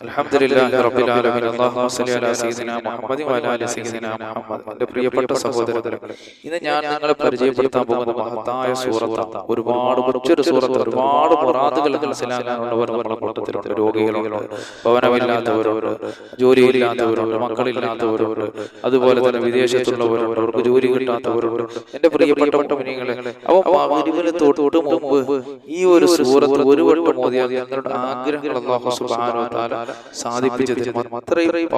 അൽഹംദുലില്ലാഹി റബ്ബിൽ ആലമീൻ. അല്ലാഹുമ്മ സ്വല്ലി അലാ സയ്യിദിനാ മുഹമ്മദി വഅലാ ആലി സയ്യിദിനാ മുഹമ്മദ്. എൻ്റെ പ്രിയപ്പെട്ട സഹോദരങ്ങളെ, ഇന്ന് ഞാൻ നിങ്ങളെ പരിചയപ്പെടുത്താൻ പോകുന്ന മഹത്തായ സൂറത്താണ്. ഒരുപാട് കൊച്ചൊരു സൂറത്ത്, ഒരുപാട് മുറാദുകൾ മനസ്സിലാക്കാനുള്ളവർ നമ്മുടെ കൂട്ടത്തിലുണ്ട്. രോഗികളുണ്ട്, ഭവനമില്ലാത്തവരുണ്ട്, ജോലിയില്ലാത്തവരുണ്ട്, മക്കളില്ലാത്തവരുണ്ട്, അതുപോലെ തന്നെ വിദേശത്തുള്ളവരുണ്ട്, അവർക്ക് ജോലി കിട്ടാത്തവരുണ്ട്. എൻ്റെ പ്രിയപ്പെട്ട മുഅ്മിനീങ്ങളെ, മഗ്‌രിബിന് തൊട്ട് മുമ്പ് ഈ ഒരു സൂറത്ത് ഒരു വട്ടം ഓതിയാൽ നിങ്ങളുടെ ആഗ്രഹങ്ങൾ അല്ലാഹു സുബ്ഹാനഹു വ തആല സാധിപ്പിച്ചതിന് അത്രയും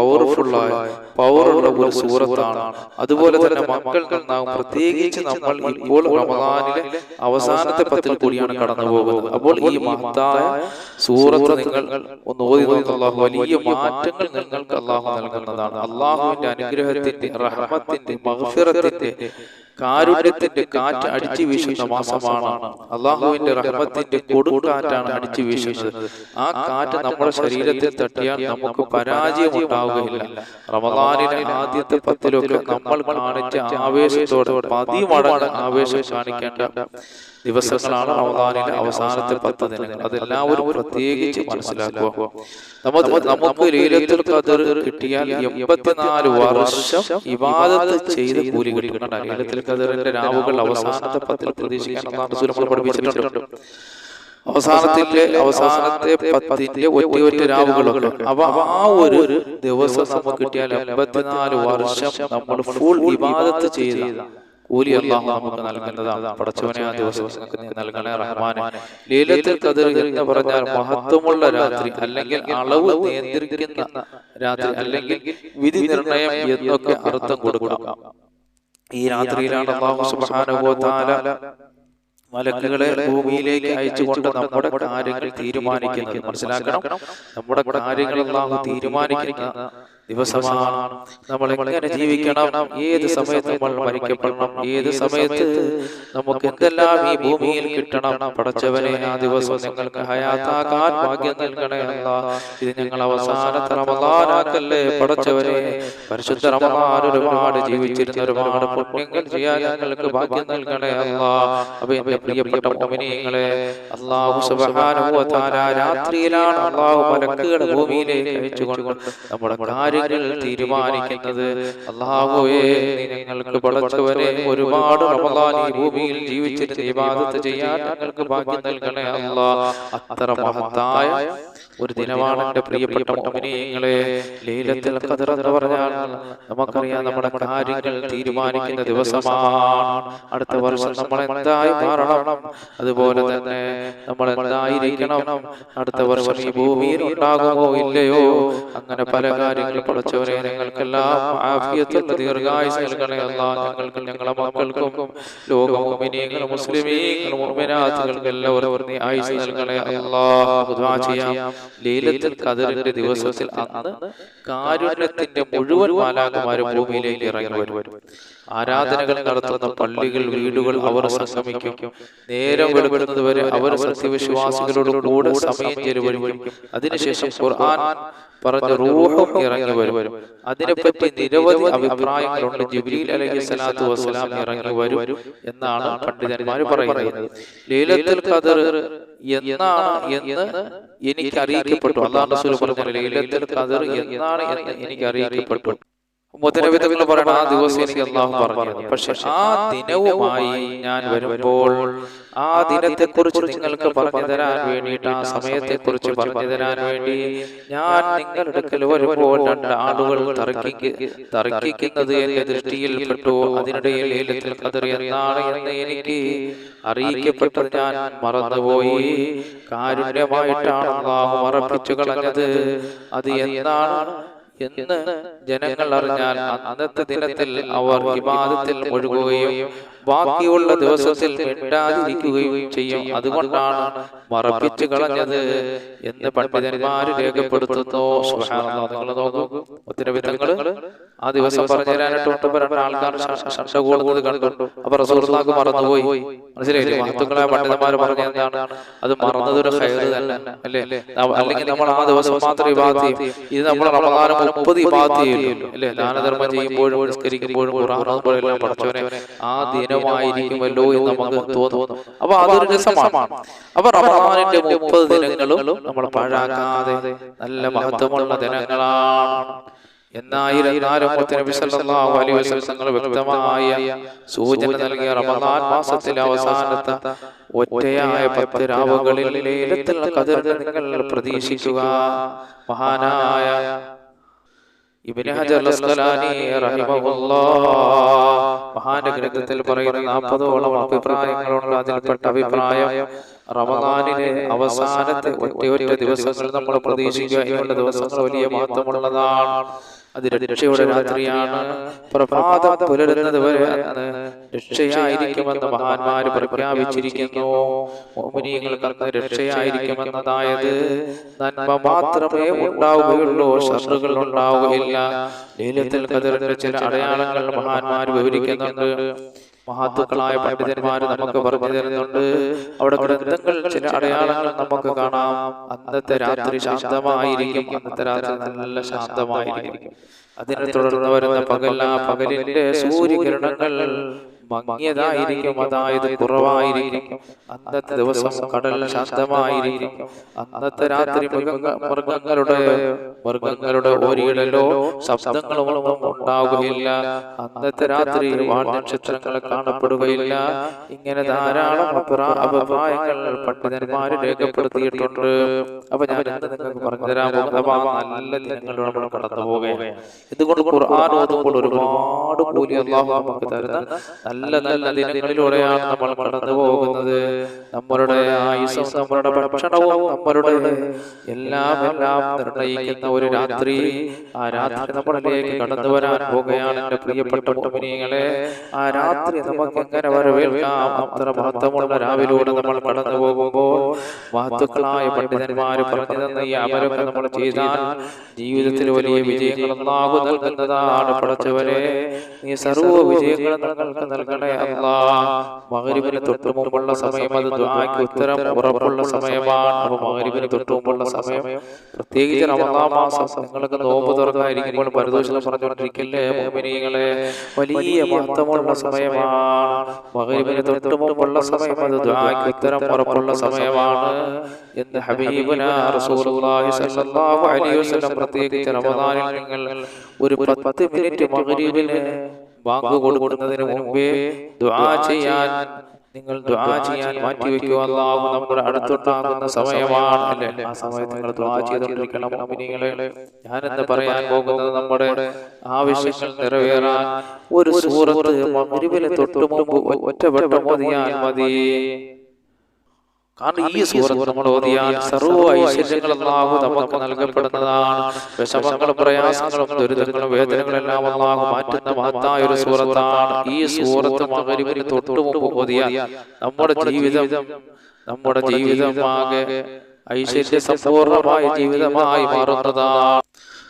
പവറുള്ള ഒരു സൂറത്താണ്. അതുപോലെ തന്നെ മക്കൾ നന്നാവും. പ്രത്യേകിച്ച് നമ്മൾ ഇപ്പോൾ റമദാനിലെ അവസാനത്തെ 10 കൂടിയാണ് കടന്നു പോകുന്നത്. അപ്പോൾ ഈ മഹത്തായ സൂറത്ത് നിങ്ങൾ ഒന്ന് ഓതി നോക്കുക. അല്ലാഹു വലിയ മാറ്റങ്ങൾ നിങ്ങൾക്ക് അല്ലാഹു നൽകുന്നതാണ്. അല്ലാഹുവിന്റെ അനുഗ്രഹത്തിന്റെ, റഹ്മത്തിന്റെ, മഗ്ഫിറത്തിന്റെ, കാരുണ്യത്തിന്റെ കാറ്റ് അടിച്ചു വീശുന്ന മാസമാണ്. അള്ളാഹുവിന്റെ റഹ്മത്തിന്റെ കൊടുങ്കാറ്റാണ് അടിച്ചു വീശുന്നത്. ആ കാറ്റ് നമ്മുടെ ശരീരത്തിൽ തട്ടിയാൽ നമുക്ക് പരാജയം ഉണ്ടാവുകയില്ല. റമദാനിലെ ആദ്യത്തെ 10 നമ്മൾ കാണിച്ച ആവേശത്തോടെ 10 മടങ്ങ് ആവേശം കാണിക്കേണ്ട ദിവസങ്ങളാണ് റമദാനിലെ അവസാനത്തെ 10 ദിനങ്ങൾ. അതെല്ലാവരും പ്രത്യേകിച്ച് മനസ്സിലാക്കുക. നമുക്ക് ലൈലത്തുൽ ഖദർ കിട്ടിയാൽ 84 വർഷം ഇബാദത്ത് ചെയ്ത് കൂലി കിട്ടുന്നുണ്ട്. ലൈലത്തുൽ ഖദറിന്റെ രാവുകൾ അവസാനത്തെ 10 പ്രതീക്ഷിക്കാൻ റസൂൽ നമ്മളെ പഠിപ്പിച്ചിട്ടുണ്ട്. അവസാനത്തെ 10 ഒറ്റ രാവുകളൊക്കെ. അപ്പൊ ആ ഒരു ദിവസം നമുക്ക് കിട്ടിയാൽ 84 വർഷം നമ്മൾ ഫുൾ ഇബാദത്ത് ചെയ്ത കൂലി അല്ലാഹു നമുക്ക് നൽകുന്നതാണ്. പടച്ചവനെ, ആ ദിവസം നൽകണേ റഹ്മാനെ. ലൈലത്തുൽ ഖദർ എന്ന് പറഞ്ഞാൽ മഹത്വമുള്ള രാത്രി, അല്ലെങ്കിൽ അളവ് നിയന്ത്രിക്കുന്ന രാത്രി, അല്ലെങ്കിൽ വിധി നിർണയം എന്നൊക്കെ അർത്ഥം കൊടുക്കാം. ഈ രാത്രിയിലാണ് അല്ലാഹു സുബ്ഹാനഹു വ തആല മലക്കുകളെ ഭൂമിയിലേക്ക് അയച്ചുകൊണ്ട് നമ്മുടെ കാര്യങ്ങൾ തീരുമാനിക്കുന്നത്. മനസ്സിലാക്കണം, നമ്മുടെ കാര്യങ്ങൾ അല്ലാഹു തീരുമാനിക്കുന്ന ദിവസമാണ്. നമ്മൾ എങ്ങനെ ജീവിക്കണം, ഏത് സമയത്ത് നമ്മൾ മരിക്കപ്പെടണം, ഏത് സമയത്ത് നമുക്ക് എന്തെല്ലാം ഈ ഭൂമിയിൽ കിട്ടണം. പടച്ചവനെ, ആ ദിവസം നിങ്ങൾക്ക് ഹയാത്താക്കാൻ ഭാഗ്യം നൽകണേ അല്ലാഹ്. ഇത് ഞങ്ങൾ അവസാനത്തെ റമദാനാക്കല്ലേ പടച്ചവനെ. പരിശുദ്ധ റമദാൻ ഒരുപാട് ജീവിച്ചിരുന്ന, ഒരുപാട് പുണ്യങ്ങൾ ചെയ്യാൻ ഞങ്ങൾക്ക് ഭാഗ്യം നൽകണേ അല്ലാഹ്. അപ്പൊ എന്റെ പ്രിയപ്പെട്ട മുഅ്മിനീങ്ങളെ, അല്ലാഹു സുബ്ഹാനഹു വ തആല രാത്രിയിലാണ് അല്ലാഹു മലക്കുകളെ ഭൂമിയിലേക്ക് അയച്ചുകൊണ്ട് നമ്മുടെ കാര്യങ്ങൾ തീരുമാനിക്കുന്നത്. അല്ലാഹുവേ, ഞങ്ങൾക്ക് പടച്ചവനെ ഒരുപാട് റമദാൻ ഈ ഭൂമിയിൽ ജീവിച്ചിട്ട് ഇബാദത്ത് ചെയ്യാൻ ഞങ്ങൾക്ക് ഭാഗ്യം നൽകണേ അല്ലാഹ്. അത്ര മഹത്തായ ഒരു ദിനമാണ് എൻ്റെ പ്രിയപ്പെട്ട മുഅ്മിനീങ്ങളെ ലൈലത്തുൽ ഖദർ എന്ന് പറഞ്ഞാൽ. നമുക്കറിയാം, നമ്മുടെ കാര്യങ്ങൾ തീരുമാനിക്കുന്ന ദിവസമാണ്. അടുത്ത വർഷം നമ്മൾ എന്തായി മാറണം, അതുപോലെ തന്നെ നമ്മൾ എന്തായിരിക്കണം, അടുത്ത വർഷം ഈ ഭൂമിയിൽ ഉണ്ടാകുമോ ഇല്ലയോ, അങ്ങനെ പല കാര്യങ്ങളും പടച്ചവനെ ഞങ്ങൾക്കെല്ലാം ആഫിയത്തുള്ള ദീർഘായുസ്സ് നൽകണേ അല്ലാഹ്. ഞങ്ങൾക്കും ഞങ്ങളുടെ മക്കൾക്കും ലോക മുഅ്മിനീങ്ങൾ, മുസ്ലിമീങ്ങൾ, മുഅ്മിനാത്തുകൾക്ക് എല്ലാവരും നീ ആയുസ്സ് നൽകണേ അല്ലാഹ്. ദുആ ചെയ്യാം. ലൈലത്തുൽ ഖദറിന്റെ ദിവസത്തിൽ അന്ന് കാരുണ്യത്തിന്റെ മുഴുവൻ മാലാഖമാരും ഭൂമിയിലേക്ക് ഇറങ്ങി വരും. ആരാധനകൾ നടത്തുന്ന പള്ളികൾ, വീടുകൾ അവർ സംഗമിക്കും. നേരം വെളുക്കുന്നത് വരെ അവർ സത്യവിശ്വാസികളോട് കൂടെ സമയം ചെലവഴിക്കും. അതിനുശേഷം ഖുർആൻ പറഞ്ഞ റൂഹും ഇറങ്ങി വരും. അതിനെപ്പറ്റി നിരവധി അഭിപ്രായങ്ങളുണ്ട്. ജിബ്രീൽ അലൈഹിസ്സലാത്തു വസ്സലാം ഇറങ്ങി വരും എന്നാണ് പണ്ഡിതന്മാർ പറയുന്നത്. ലൈലത്തുൽ ഖദർ എന്നാണ് എന്ന് എനിക്ക് അറിയിക്കപ്പെട്ടു. അല്ലാഹു റസൂൽ പറഞ്ഞു, ലൈലത്തുൽ ഖദർ എന്നാണ് എന്ന് എനിക്ക് അറിയിക്കപ്പെട്ടു. മുതനബിതങ്ങൾ പറയണം, ആ ദിവസം എനിക്ക് അല്ലാഹു പറഞ്ഞു. പക്ഷെ ആ ദിനവുമായി ഞാൻ വരുമ്പോൾ ആ ദിനത്തെക്കുറിച്ച് നിങ്ങൾക്ക് പറഞ്ഞു തരാൻ വേണ്ടിയിട്ട്, ആ സമയത്തെക്കുറിച്ച് പറഞ്ഞു തരാൻ വേണ്ടി ഞാൻ നിങ്ങളുടെ അടുക്കൽ വരുമ്പോൾ 2 ആളുകൾ തർക്കിക്കുന്നത് എന്റെ ദൃഷ്ടിയിൽപ്പെട്ടു. അതിനിടയിൽ ലൈലത്തുൽ ഖദർ എന്നാണ് എന്ന് എനിക്ക് അറിയിക്കപ്പെട്ടത് ഞാൻ മറന്നുപോയി. കാരുണ്യമായിട്ടാണ് അല്ലാഹു മറപ്പിച്ചു കളഞ്ഞത്. അത് എന്നാണ് എന്ന് ജനങ്ങൾ അറിഞ്ഞാൽ അന്നത്തെ ദിനത്തിൽ അവർ ഇബാദത്തിൽ മുഴുകുകയും ബാക്കിയുള്ള ദിവസത്തിൽ മിണ്ടാതിരിക്കുകയും ചെയ്യും. അതുകൊണ്ടാണ് മറപ്പിച്ചു കളഞ്ഞത് എന്ന് പണ്ഡിതന്മാര് രേഖപ്പെടുത്തുന്നു. സുബ്ഹാനല്ലാഹ്, നിങ്ങൾ നോക്കൂ, ഉത്തരവിധങ്ങൾ ആ ദിവസം പറഞ്ഞു തരാനായിട്ട് 2 ആൾക്കാർ ശണ്ട കൂടുന്നത് കണ്ടു. അപ്പൊ റസൂലുള്ളാഹി മറന്നുപോയി. മനസ്സിലായില്ലേ? മഹത്തുക്കളായ പണ്ഡിതന്മാർ പറഞ്ഞ എന്താണ്, അത് മറന്നതൊരു ഖൈർ തന്നെ അല്ലേ. അല്ലെങ്കിൽ നമ്മൾ ആ ദിവസം മാത്രം ഇബാദത്ത് ചെയ്യും. ഇത് നമ്മൾ റമദാൻ 30 ഇബാദത്ത് ചെയ്യുമല്ലോ അല്ലേ. ദാനധർമ്മം ചെയ്യുമ്പോഴും നിസ്കരിക്കുമ്പോഴും ഖുർആൻ ഓതുമ്പോഴും പഠിച്ചവനെ ആ ദിനമായിരിക്കുമല്ലോ എന്ന് നമുക്ക് തോന്നും. അപ്പൊ അതൊരു രസമാണ്. അപ്പൊ റമദാൻ റമദാനിന്റെ 30 ദിനങ്ങളും നമ്മൾ പാഴാക്കാതെ നല്ല മഹത്വമുള്ള ദിനങ്ങളാണ് എന്നായിരുന്നാലും നബി സല്ലല്ലാഹു അലൈഹി വസല്ലം വ്യക്തമായ സൂചന നൽകിയ റമദാൻ മാസത്തിലെ അവസാനത്തെ ഒറ്റയായ 10 രാവുകളിൽ ലൈലത്തുൽ ഖദർ നിങ്ങൾ പ്രതീക്ഷിക്കുക. മഹാനായ ഇബ്നു ഹജർ അസ്ഖലാനി റഹിമഹുല്ലാഹ് മഹാന്റെ ഗ്രന്ഥത്തിൽ പറയുന്ന 40ഓളം അഭിപ്രായങ്ങളുണ്ട്. അതിൽപ്പെട്ട അഭിപ്രായം റമദാനിലെ അവസാനത്തെ ഒറ്റ ദിവസങ്ങൾ നമ്മൾ പ്രതീക്ഷിക്കുക. ഇങ്ങനെയുള്ള ദിവസങ്ങൾ വലിയ മഹത്വമുള്ളതാണ്. അത് രക്ഷയുടെ രാത്രിയാണ്. പ്രഭാതം പുലരുന്നത് വരെ അന്ന് രക്ഷയായിരിക്കുമെന്ന് മഹാന്മാര് പ്രഖ്യാപിച്ചിരിക്കുന്നു. മുഅ്മിനീങ്ങൾക്ക് അന്ന് രക്ഷയായിരിക്കുമെന്നതായത് നന്മ മാത്രമേ ഉണ്ടാവുകയുള്ളൂ, ശർറുകൾ ഉണ്ടാവുകയില്ല. ലൈലത്തുൽ ഖദറിന്റെ ചില അടയാളങ്ങൾ മഹാന്മാർ വിവരിക്കുന്നുണ്ട്. മഹാത്തുക്കളായ പണ്ഡിതന്മാർ നമുക്ക് പറഞ്ഞു തരുന്നുണ്ട്. അവിടെ ഗ്രന്ഥങ്ങൾ ചില അടയാളങ്ങൾ നമുക്ക് കാണാം. അന്നത്തെ രാത്രി ശാന്തമായിരിക്കും. അന്നത്തെ രാത്രി നല്ല ശാന്തമായിരിക്കും. അതിനെ തുടർന്ന് വരുന്ന പകലിന്റെ സൂര്യകിരണങ്ങൾ മങ്ങിയതായിരിക്കും, അതായത് കുറവായിരിക്കും. അന്നത്തെ ദിവസം കടൽ ശാന്തമായിരിക്കും. അന്നത്തെ രാത്രി മൃഗങ്ങളുടെ ഓരിയിടലോ ശബ്ദങ്ങളൊന്നും ഉണ്ടാവുകയില്ല. അന്നത്തെ രാത്രി വാൽനക്ഷത്രങ്ങൾ കാണപ്പെടുകയില്ല. ഇങ്ങനെ ധാരാളം അഭിപ്രായങ്ങൾ പണ്ഡിതന്മാര് രേഖപ്പെടുത്തിയിട്ടുണ്ട്. അപ്പൊ ഞാൻ നിങ്ങൾക്ക് പറഞ്ഞുതരാൻ പോകുന്ന നല്ല ദിനങ്ങളിലൂടെ നമ്മൾ കടന്നു പോവുകയാണ്. ഇതുകൊണ്ട് ഖുർആൻ ഓതുമ്പോൾ ഒരുപാട് കൂലി അല്ലാഹു നമുക്ക് തരുന്ന നല്ല നല്ല ദിനങ്ങളിലൂടെയാണ് നമ്മൾ കടന്നു പോകുന്നത്. നമ്മളുടെ ആയുസ്സും നമ്മളുടെ ഭക്ഷണവും നമ്മളുടെ എല്ലാം നിർണയിക്കുന്ന ഒരു രാത്രി. ആ രാത്രി നമ്മളിലേക്ക് കടന്നു വരാൻ പോകുകയാണ്. എന്റെ പ്രിയപ്പെട്ട മുഅ്മിനീങ്ങളെ, ആ രാത്രി നമുക്ക് എങ്ങനെ വരവേൽക്കാം? അത്ര മഹത്വമുള്ള രാവിലൂടെ നമ്മൾ കടന്നു പോകുമ്പോൾ മഹത്തുക്കളായ പണ്ഡിതന്മാര് പറഞ്ഞു തന്ന ഈ അമലൊക്കെ നമ്മൾ ചെയ്താൽ ജീവിതത്തിൽ വലിയ വിജയങ്ങൾ അല്ലാഹു നൽകുന്നതാണ്. പടച്ചവരെ, നീ സർവ്വ വിജയങ്ങൾ ഞങ്ങൾക്ക് നൽകണേ അല്ലാഹ്. മഗ്രിബിന് തൊട്ട് മുമ്പുള്ള സമയം അത് ദുആക്ക് ഉത്തരം ഉറപ്പുള്ള സമയമാണ്. അപ്പോൾ മഗ്രിബിന് തൊട്ട് മുമ്പുള്ള സമയം, പ്രത്യേകിച്ച് റമദാൻ മാസം നിങ്ങൾക്ക് നോമ്പ് തുറക്കാതിരിക്കുമ്പോൾ പരദോഷണം പറഞ്ഞുകൊണ്ടിരിക്കല്ലേ മുഅ്മിനീങ്ങളെ, വലിയ മഹത്വമുള്ള സമയമാണ്. മഗ്രിബിന് തൊട്ട് മുമ്പുള്ള സമയം അത് ദുആക്ക് ഉത്തരം ഉറപ്പുള്ള സമയമാണ് എന്ന് ഹബീബുനാ റസൂലുള്ളാഹി സ്വല്ലല്ലാഹു അലൈഹി വസല്ലം പ്രത്യേകിച്ച് റമദാനിൽ നിങ്ങൾ ഒരു 10 മിനിറ്റ് മഗ്രിബിന് ബാങ്ക് കൊടുക്കുന്നതിന് മുമ്പേ ദുആ ചെയ്യാൻ മാറ്റിവെക്കുക. അല്ലാഹു നമ്മുടെ അടുത്തുണ്ടാകുന്ന സമയമാണ് അല്ലേ? ആ സമയത്ത് നിങ്ങൾ ദുആ ചെയ്തുകൊണ്ടിരിക്കണം മുഅ്മിനീങ്ങളെ. ഞാനെന്ന് പറയാൻ പോകുന്നത് നമ്മുടെ ആവശ്യങ്ങൾ നിറവേറാൻ ഒരു സൂറത്ത് മഗ്രിബിന് തൊട്ട് മുമ്പ് ഒറ്റവട്ടം ഓതിയാൽ മതി. കാരണം ഈ സൂറത്ത് നമ്മൾ ഓതിയാൽ സർവ്വ ഐശ്വര്യങ്ങൾ അല്ലാഹു നമുക്ക് നൽകപ്പെടുന്നതാണ്. വിഷമങ്ങളും പ്രയാസങ്ങളും ദുരിതങ്ങളും വേദനകളെല്ലാം അല്ലാഹു മാറ്റുന്ന മഹത്തായ ഒരു സൂറത്താണ്. ഈ സൂറത്ത് മഗ്രിബിന് തൊട്ട് മുമ്പ് ഓതിയാൽ നമ്മുടെ ജീവിതമാകെ ഐശ്വര്യ സമ്പൂർണമായ ജീവിതമായി മാറുന്നതാണ്.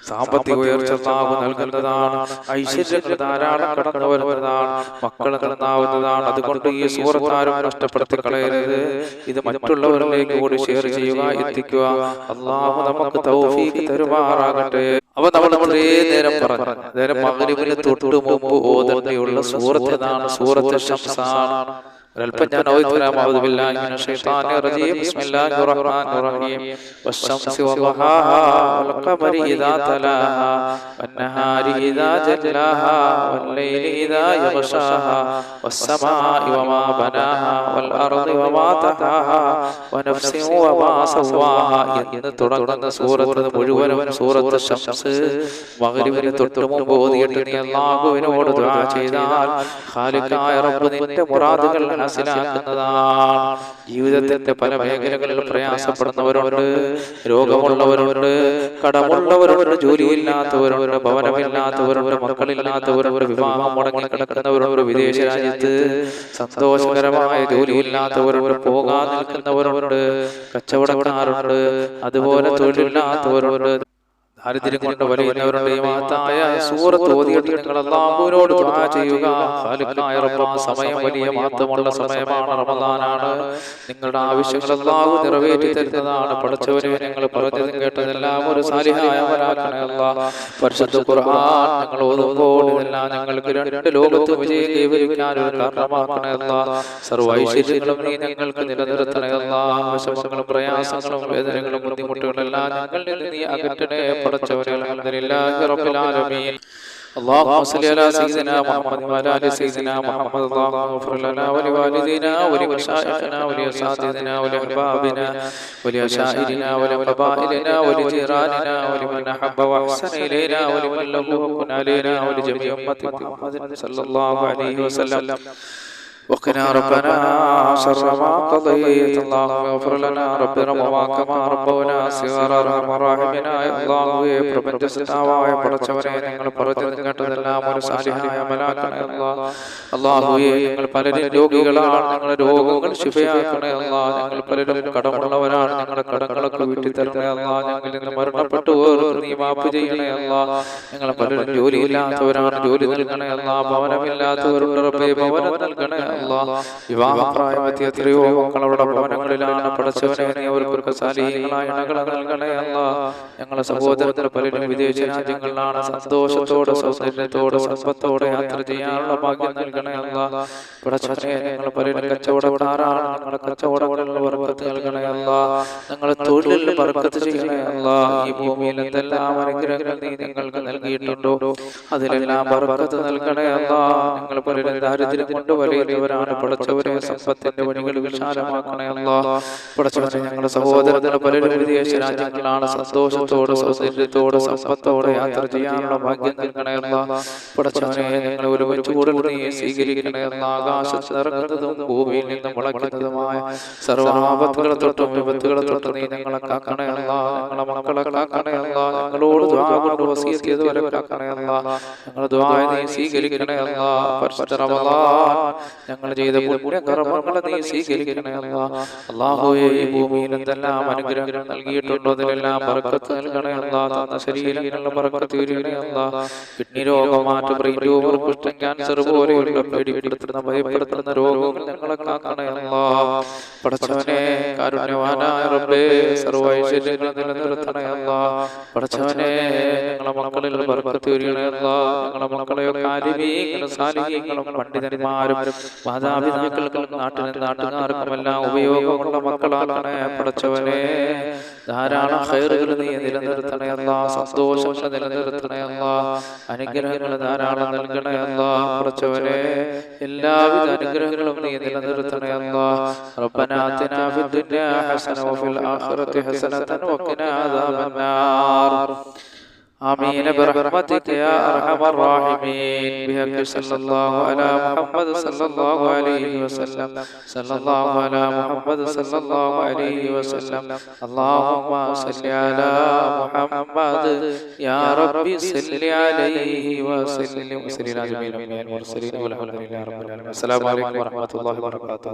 സാമ്പത്തിക ഉയർച്ച അല്ലാഹു നൽകുന്നതാണ്. ഐശ്വര്യങ്ങൾ ധാരാളം കടന്നു വരുന്നതാണ്. മക്കൾ നന്നാവുന്നതാണ്. അതുകൊണ്ട് ഈ സൂറത്ത് ആരും നഷ്ടപ്പെടുത്തി കളയരുത്. ഇത് മറ്റുള്ളവരിലേക്ക് കൂടി ഷെയർ ചെയ്യുക, എത്തിക്കുക. അല്ലാഹു നമുക്ക് തൗഫീഖ് തരുമാറാകട്ടെ. അപ്പൊ നമ്മൾ നേരം പറഞ്ഞു, നേരം മഗ്രിബിന് തൊട്ട് മുമ്പ് ഓതേണ്ടിയുള്ള സൂറത്ത് ഏതാണ്? സൂറത്ത് ശംസാണ്. ഒരൽപ്പം ഞാൻ ഓതിത്തരാം. അഊദു ബില്ലാഹി മിനശ് ശൈത്വാനിർ റജീം. ബിസ്മില്ലാഹിർ റഹ്മാനിർ റഹീം. വശംസി വളഹാഹാ വൽഖമരി ഇദാ തലാഹാ വന്നഹാരി ഇദാ ജല്ലാഹാ വല്ലൈലി ഇദാ യഗ്ശാഹാ വസ്സമാഇ വമാ ബനാഹാ വൽഅർളി വമാ തഹാഹാ വനഫ്സിൻ വമാ സവ്വാഹാ എന്ന് തുടങ്ങുന്ന സൂറത്ത് മുഴുവനും സൂറത്ത് ശംസ് മഗ്രിബിന് തൊട്ട് മുമ്പ് ഓതിയിട്ട് നീ അല്ലാഹുവിനോട് ദുആ ചെയ്താൽ ഖാലിഖായ റബ്ബ് നിന്റെ മുറാദുകൾ മനസ്സിലാക്കുന്നതാണ്. ജീവിതത്തിന്റെ പല മേഖലകളിൽ പ്രയാസപ്പെടുന്നവരുണ്ട്, രോഗമുള്ളവരുണ്ട്, കടമുള്ളവരുണ്ട്, ജോലിയില്ലാത്തവരുണ്ട്, ഭവനമില്ലാത്തവരുണ്ട്, മക്കളില്ലാത്തവരുണ്ട്, വിവാഹം മുടങ്ങി കിടക്കുന്നവരുണ്ട്, വിദേശ രാജ്യത്ത് സന്തോഷകരമായ ജോലിയില്ലാത്തവരുണ്ട്, പോകാൻ നിൽക്കുന്നവരുണ്ട്, കച്ചവടക്കാരുണ്ട്, അതുപോലെ തൊഴിലില്ലാത്തവരുണ്ട്. ദാരിദ്ര്യം കൊണ്ട് വലയുന്നവരുടെ ഈ മഹത്തായ സൂറത്ത് ഓതിയിട്ട് നിങ്ങൾ അല്ലാഹുവിനോട് ദുആ ചെയ്യുക. ഖാലിഖായ റബ്ബ്, സമയം വലിയ മഹത്വമുള്ള സമയമാണ്, റമദാനാണ്. നിങ്ങളുടെ ആവശ്യങ്ങൾ അല്ലാഹു നിറവേറ്റി തരുന്നതാണ്. പടച്ചവനെ, നിങ്ങൾ പറഞ്ഞതും കേട്ടതെല്ലാം ഒരു സാലിഹായ അമലാക്കണേ അല്ലാഹ്. പരിശുദ്ധ ഖുർആൻ നിങ്ങൾ ഓതുമ്പോൾ ഇതെല്ലാം ഞങ്ങൾക്ക് രണ്ട് ലോകത്ത് വിജയം കൈവരിക്കാൻ ഒരു കാരണമാക്കണേ അല്ലാഹ്. സർവ്വ ഐശ്വര്യങ്ങളും നീ ഞങ്ങൾക്ക് നിലനിർത്തണേ അല്ലാഹ്. വിഷമങ്ങളും പ്രയാസങ്ങളും വേദനകളും ബുദ്ധിമുട്ടുകളും എല്ലാം ഞങ്ങളിൽ നിന്ന് നീ അകറ്റണേ പടച്ചവനെ. അൽഹംദുലില്ലാഹി റബ്ബിൽ ആലമീൻ. اللهم صل على سيدنا محمد وعلى ال سيدنا محمد. اللهم اغفر لنا ولوالدينا ولمشايخنا ولأساتذتنا ولأحبابنا ولأشائرنا ولقبائلنا ولجيراننا ولمن أحب وأحسن إلينا ولمن له حق علينا ولجميع أمة محمد صلى الله عليه وسلم. وقنا ربنا شر ما قضيت. اللهم اغفر لنا رب رحمنا كما ربنا صغارا. ارحم الراحمين. അല്ലാഹുവേ, പ്രപഞ്ചസ്രഷ്ടാവായ പടച്ചവനെ, നിങ്ങൾ പറഞ്ഞത് കേട്ടതെല്ലാം ഒരു സാലിഹായ അമലാക്കണേ അല്ലാഹ്. അല്ലാഹുവേ, ഞങ്ങൾ പലരും രോഗികളാണ്, ഞങ്ങളുടെ രോഗങ്ങൾ ശിഫയാക്കണേ അല്ലാഹ്. ഞങ്ങൾ പലരും കടമുള്ളവരാണ്, ഞങ്ങളുടെ കടങ്ങളൊക്കെ വീട്ടി തരണേ അല്ലാഹ്. ഞങ്ങളിൽ നിന്ന് മരണപ്പെട്ടു നീ മാപ്പ് ചെയ്യണേ അല്ലാഹ്. ഞങ്ങൾ പലരും ജോലിയില്ലാത്തവരാണ്, ജോലി നൽകണേ അല്ലാഹ്. ഭവനമില്ലാത്തവരുടെ റബ്ബേ, ഭവനം നൽകണേ അല്ലാഹ്. വിവാഹപ്രായമെത്തിയ എത്രയോ മക്കളുടെ ഭവനങ്ങളിലാണ്. പടച്ചവനെ, നീ അവർക്ക് സാലിഹീങ്ങളായ ഇണകളെ നൽകണേ അല്ലാഹ്. ഞങ്ങളെ സഹോദരങ്ങൾ പലരും വിദേശ രാജ്യങ്ങളിലാണ്. സന്തോഷത്തോടെ, സൗന്ദര്യത്തോടെ, സമ്പത്തോടെ യാത്ര ചെയ്യാനുള്ള ഭാഗ്യം നൽകണേ അല്ലാഹ്. പടച്ചവനെ, ഞങ്ങൾ പലരും കച്ചവടക്കാരാണ്. ഞങ്ങളുടെ കച്ചവടങ്ങളിൽ ബർക്കത്ത് നൽകണേ അല്ലാഹ്. ഞങ്ങളെ തൊഴിലിൽ ബർക്കത്ത് ചെയ്യണേ അല്ലാഹ്. ഈ ഭൂമിയിൽ എന്തെല്ലാം അനുഗ്രഹങ്ങൾ നീ ഞങ്ങൾക്ക് നൽകിയിട്ടുണ്ടോ അതിലെല്ലാം ബർക്കത്ത് നൽകണേ അല്ലാഹ്. ഞങ്ങൾ പലരും ദാരിദ്ര്യം കൊണ്ട് വലയുന്നവരാണ്. പടച്ചവരെ, സമ്പത്തിന്റെ വഴികൾ വിശാലമാക്കണേ അല്ലാഹ്. പടച്ചവനെ, ഞങ്ങളുടെ സഹോദരങ്ങൾ പലരും വിദേശ രാജ്യങ്ങളാണ്. സന്തോഷത്തോടെ, സൗന്ദര്യത്തോടെ, സമ്പത്തോടെ യാത്ര ചെയ്യാനുള്ള ഭാഗ്യം നൽകണേ അല്ലാഹ്. പടച്ചവനെ, ഞങ്ങൾ ഒരുമിച്ച് കൂടുതൽ നീ സ്വീകരിക്കണേ അല്ലാഹ്. ആകാശത്ത് ഇറങ്ങുന്നതും ഭൂമിയിൽ നിന്നും മുളയ്ക്കുന്നതുമായ സർവ്വാപത്തുകളെ തൊട്ടും വിപത്തുകളെ തൊട്ടും നീ ഞങ്ങളെ കാക്കണേ അല്ലാഹ്. ഞങ്ങളെ മക്കളെ കാക്കണേ അല്ലാഹ്. ഞങ്ങളോട് ദുആ കൊണ്ട് വസിയത്ത് ചെയ്തവരെ കാക്കണേ അല്ലാഹ്. ഞങ്ങളുടെ ദുആ നീ സ്വീകരിക്കണേ അല്ലാഹ്. പരിശുദ്ധ റമളാൻ ഞങ്ങൾ ചെയ്ത പുണ്യകർമ്മങ്ങളെ നീ സ്വീകരിക്കണേ അല്ലാഹ്. അല്ലാഹുവേ, ഈ ഭൂമിയിൽ എന്തെല്ലാം അനുഗ്രഹങ്ങൾ നൽകിയിട്ടുണ്ടോ അതിലെല്ലാം ബർക്കത്ത് നൽകണേ അല്ലാഹ്. തന്ന ശരീരങ്ങളുടെ ബർക്കത്ത് ഉയരണേ അല്ലാഹ്. കിഡ്നി രോഗം, മാറ്റ്, ബ്രെയിൻ ട്യൂമർ, കുഷ്ഠം, ക്യാൻസർ പോലെയുള്ള പേടിപ്പെടുത്തുന്ന ഭയപ്പെടുത്തുന്ന രോഗങ്ങൾ ഞങ്ങളെ കാക്കണേ അല്ലാഹ്. പടച്ചവനെ, കാരുണ്യവാനായ റബ്ബേ, സർവ്വ ഐശ്വര്യങ്ങളും നിലനിർത്തണേ അല്ലാഹ്. പടച്ചവനെ, ഞങ്ങളെ മക്കളിൽ ബർക്കത്ത് ഉയരണേ അല്ലാഹ്. ഞങ്ങളെ മക്കളെയൊക്കെ ആലിമീങ്ങളും സാലിഹീങ്ങളും പണ്ഡിതന്മാരും മാതാപിതാക്കൾക്കും നാട്ടുകാർക്കുമെല്ലാം ഉപയോഗമുള്ള മക്കളാക്കണേ പടച്ചവനെ. ധാരാളം ഖൈറുകൾ നീ നിലനിർത്തണേ അല്ലാഹ്. സന്തോഷങ്ങൾ നിലനിർത്തണേ അല്ലാഹ്. അനുഗ്രഹങ്ങൾ ധാരാളം നൽകണേ അല്ലാഹ്. പടച്ചവനെ, എല്ലാവിധ അനുഗ്രഹങ്ങളും നീ നിലനിർത്തണേ അല്ലാഹ്. റബ്ബനാ ആതിനാ ഫിദ്ദുനിയാ ഹസന വഫിൽ ആഖിറതി ഹസനതൻ വഖിനാ അദാബന്നാർ. آمين برحمتك يا أرحم الراحمين. بحق صلى الله على محمد صلى الله عليه وسلم. صلى الله على محمد صلى الله عليه وسلم. اللهم صل على محمد يا ربي صل عليه وسلم. وسلم على جميع الأنبياء والمرسلين والحمد لله رب العالمين. السلام عليكم ورحمة الله وبركاته.